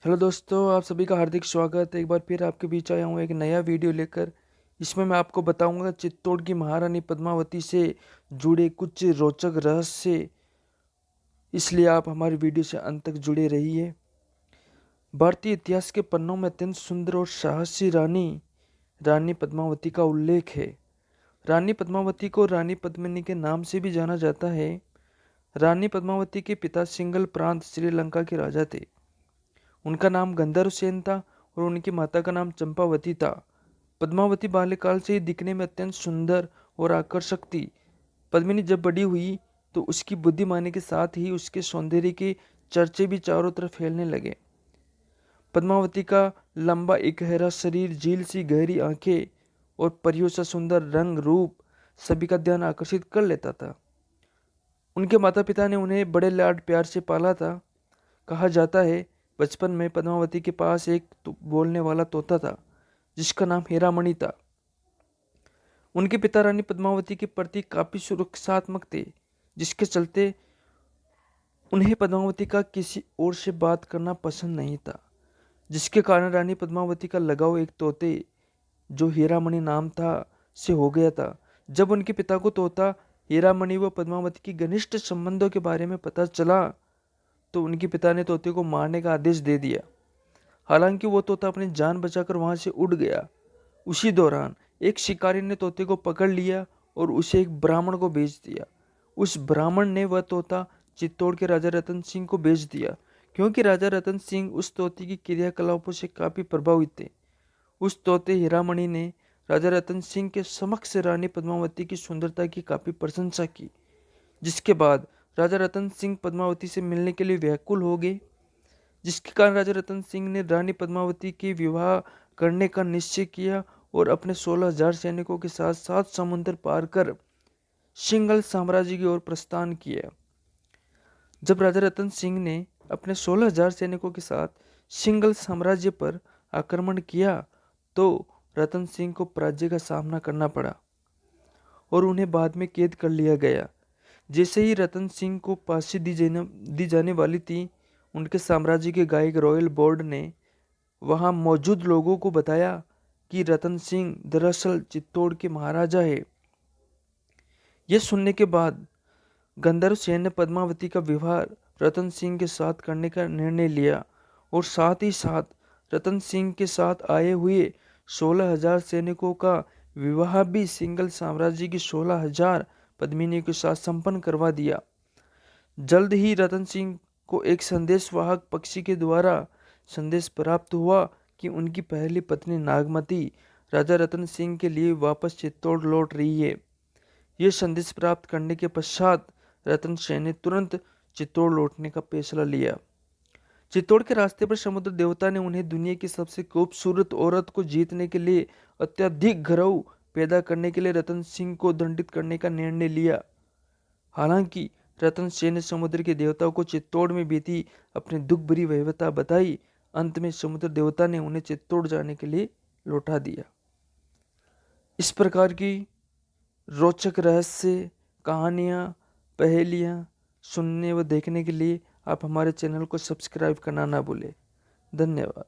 Hello दोस्तों, आप सभी का हार्दिक स्वागत है। एक बार फिर आपके बीच आया हूँ एक नया वीडियो लेकर। इसमें मैं आपको बताऊंगा चित्तौड़ की महारानी पद्मावती से जुड़े कुछ रोचक रहस्य, इसलिए आप हमारे वीडियो से अंत तक जुड़े रहिए। भारतीय इतिहास के पन्नों में अत्यंत सुंदर और साहसी रानी रानी पद्मावती का उल्लेख है। रानी पद्मावती को रानी पद्मिनी के नाम से भी जाना जाता है। रानी पद्मावती के पिता सिंघल प्रांत श्रीलंका के राजा थे। उनका नाम गंधर्व सेन था और उनकी माता का नाम चंपावती था। पद्मावती बाल्यकाल से ही दिखने में अत्यंत सुंदर और आकर्षक थी। पद्मिनी जब बड़ी हुई तो उसकी बुद्धिमानी के साथ ही उसके सौंदर्य के चर्चे भी चारों तरफ फैलने लगे। पद्मावती का लंबा इकहरा शरीर, झील सी गहरी आंखें और परियों सा सुंदर रंग रूप सभी का ध्यान आकर्षित कर लेता था। उनके माता पिता ने उन्हें बड़े लाड प्यार से पाला था। कहा जाता है बचपन में पद्मावती के पास एक बोलने वाला तोता था जिसका नाम हीरामणि था। उनके पिता रानी पद्मावती के प्रति काफी सुरक्षात्मक थे, जिसके चलते उन्हें पद्मावती का किसी और से बात करना पसंद नहीं था, जिसके कारण रानी पद्मावती का लगाव एक तोते जो हीरामणि नाम था से हो गया था। जब उनके पिता को तोता हीरामणि व पद्मावती की घनिष्ठ संबंधों के बारे में पता चला तो उनके पिता ने तोते को मारने का आदेश दे दिया। हालांकि वो तोता अपनी जान बचाकर वहां से उड़ गया। उसी दौरान एक शिकारी ने तोते को पकड़ लिया और उसे एक ब्राह्मण को बेच दिया। उस ब्राह्मण ने वह तोता चित्तौड़ के राजा रतन सिंह को बेच दिया, क्योंकि राजा रतन सिंह उस तोते की क्रियाकलापों से काफी प्रभावित थे। उस तोते हीरामणि ने राजा रतन सिंह के समक्ष रानी पद्मावती की सुंदरता की काफी प्रशंसा की, जिसके बाद राजा रतन सिंह पद्मावती से मिलने के लिए व्याकुल हो गए। जिसके कारण राजा रतन सिंह ने रानी पद्मावती के विवाह करने का निश्चय किया और अपने 16,000 सैनिकों के साथ 7 समुद्र पार कर सिंघल साम्राज्य की ओर प्रस्थान किया। जब राजा रतन सिंह ने अपने 16,000 सैनिकों के साथ सिंघल साम्राज्य पर आक्रमण किया तो रतन सिंह को पराजय का सामना करना पड़ा और उन्हें बाद में कैद कर लिया गया। जैसे ही रतन सिंह को फांसी दी जाने वाली थी, उनके साम्राज्य के गायक रॉयल बोर्ड ने वहां मौजूद लोगों को बताया कि रतन सिंह दरअसल चित्तौड़ के महाराजा है। यह सुनने के बाद गंधर्व सेन ने पद्मावती का विवाह रतन सिंह के साथ करने का निर्णय लिया और साथ ही साथ रतन सिंह के साथ आए हुए 16,000 सैनिकों का विवाह भी सिंघल साम्राज्य की 16,000 पद्मिनियों के साथ संपन्न करवा दिया। जल्द ही रतन सिंह को एक संदेशवाहक पक्षी के द्वारा संदेश प्राप्त हुआ कि उनकी पहली पत्नी नागमती राजा रतन सिंह के लिए वापस चित्तौड़ लौट रही है। यह संदेश प्राप्त करने के पश्चात रतन सेन ने तुरंत चित्तौड़ लौटने का फैसला लिया। चित्तौड़ के रास्ते पर समुद्र देवता ने उन्हें दुनिया की सबसे खूबसूरत औरत को जीतने के लिए अत्यधिक गर्व पैदा करने के लिए रतन सिंह को दंडित करने का निर्णय लिया। हालांकि रतन सेन ने समुद्र के देवताओं को चित्तौड़ में बीती अपनी दुख भरी वैभवता बताई। अंत में समुद्र देवता ने उन्हें चित्तौड़ जाने के लिए लौटा दिया। इस प्रकार की रोचक रहस्य, कहानियाँ, पहेलियाँ सुनने व देखने के लिए आप हमारे चैनल को सब्सक्राइब करना ना भूलें। धन्यवाद।